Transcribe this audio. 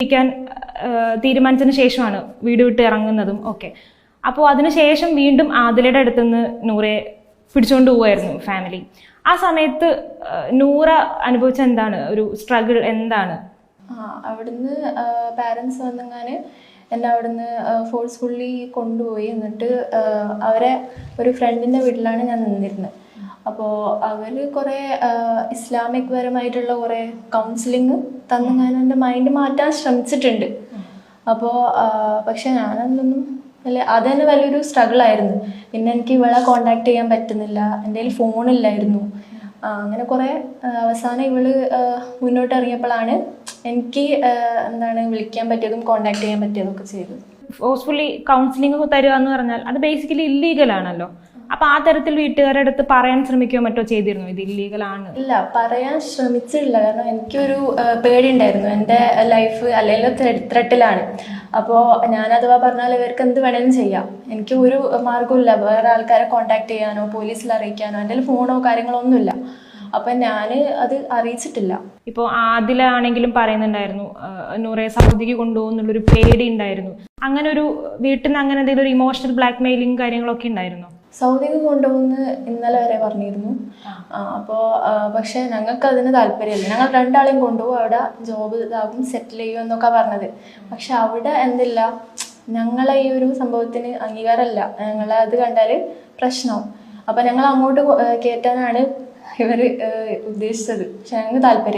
ജീവിക്കാൻ തീരുമാനിച്ചതിന് ശേഷമാണ് വീട് വിട്ട് ഇറങ്ങുന്നതും ഒക്കെ. അപ്പോൾ അതിനുശേഷം വീണ്ടും ആദിലയുടെ അടുത്തുനിന്ന് നൂറയെ പിടിച്ചുകൊണ്ട് പോവായിരുന്നു ഫാമിലി. ആ സമയത്ത് നൂറ അനുഭവിച്ച എന്താണ് ഒരു സ്ട്രഗിൾ എന്താണ്? അവിടുന്ന് പാരൻസ് വന്നെങ്ങാന് എന്നെ അവിടുന്ന് ഫോഴ്സ്ഫുള്ളി കൊണ്ടുപോയി. എന്നിട്ട് അവരെ ഒരു ഫ്രണ്ടിൻ്റെ വീട്ടിലാണ് ഞാൻ നിന്നിരുന്നത്. അപ്പോൾ അവർ കുറേ ഇസ്ലാമിക് പരമായിട്ടുള്ള കുറേ കൗൺസിലിങ് തന്ന് ഞാൻ എൻ്റെ മൈൻഡ് മാറ്റാൻ ശ്രമിച്ചിട്ടുണ്ട്. അപ്പോൾ പക്ഷെ ഞാനതൊന്നും അത് തന്നെ വലിയൊരു സ്ട്രഗിളായിരുന്നു. പിന്നെ എനിക്ക് ഇവളെ കോണ്ടാക്ട് ചെയ്യാൻ പറ്റുന്നില്ല, എൻ്റെ കയ്യിൽ ഫോണില്ലായിരുന്നു. അങ്ങനെ കുറേ അവസാനം ഇവള് മുന്നോട്ട് ഇറങ്ങിയപ്പോഴാണ് എനിക്ക് വിളിക്കാൻ പറ്റിയതും കോണ്ടാക്ട് ചെയ്യാൻ പറ്റിയതും ഒക്കെ ചെയ്തത്. ഫോഴ്സ്ഫുള്ളി കൗൺസിലിംഗ് തരിക എന്ന് പറഞ്ഞാൽ അത് ബേസിക്കലി ഇല്ലീഗൽ ആണല്ലോ. അപ്പൊ ആ തരത്തിൽ വീട്ടുകാരുടെ അടുത്ത് പറയാൻ ശ്രമിക്കുകയോ മറ്റോ ചെയ്തിരുന്നു ഇത് ഇല്ലീഗൽ ആണ്? ഇല്ല, പറയാൻ ശ്രമിച്ചിട്ടില്ല. കാരണം എനിക്കൊരു പേടി ഉണ്ടായിരുന്നു, എൻ്റെ ലൈഫ് അല്ലെങ്കിൽ ത്രെട്ടിലാണ്. അപ്പോൾ ഞാൻ അഥവാ പറഞ്ഞാൽ ഇവർക്ക് എന്ത് വേണേലും ചെയ്യാം. എനിക്ക് ഒരു മാർഗമില്ല വേറെ ആൾക്കാരെ കോണ്ടാക്ട് ചെയ്യാനോ പോലീസിൽ അറിയിക്കാനോ. എൻ്റെ ഫോണോ കാര്യങ്ങളോ ഒന്നുമില്ല. അപ്പം ഞാൻ അത് അറിയിച്ചിട്ടില്ല. ഇപ്പോൾ ആദിലാണെങ്കിലും പറയുന്നുണ്ടായിരുന്നു നൂറയെ സൗദിക്ക് കൊണ്ടുപോകുന്നുള്ളൊരു പേടി ഉണ്ടായിരുന്നു. അങ്ങനെ ഒരു വീട്ടിൽ നിന്ന് അങ്ങനെ എന്തെങ്കിലും ഒരു ഇമോഷണൽ ബ്ലാക്ക് മെയിലിംഗ് കാര്യങ്ങളൊക്കെ ഉണ്ടായിരുന്നു? സൗദിക്ക് കൊണ്ടുപോകുന്ന ഇന്നലെ വരെ പറഞ്ഞിരുന്നു. അപ്പോൾ പക്ഷെ ഞങ്ങൾക്ക് അതിന് താല്പര്യമില്ല. ഞങ്ങൾ രണ്ടാളെയും കൊണ്ടുപോകും, അവിടെ ജോബ് ഇതാകും, സെറ്റിൽ ചെയ്യും എന്നൊക്കെ പറഞ്ഞത്. പക്ഷെ അവിടെ എന്തില്ല, ഞങ്ങളെ ഈ ഒരു സംഭവത്തിന് അംഗീകാരമല്ല. ഞങ്ങളെ അത് കണ്ടാൽ പ്രശ്നമാവും. അപ്പം ഞങ്ങൾ അങ്ങോട്ട് കയറ്റാനാണ് ഇവർ ഉദ്ദേശിച്ചത്. പക്ഷെ ഞങ്ങൾക്ക് താല്പര്യമില്ല.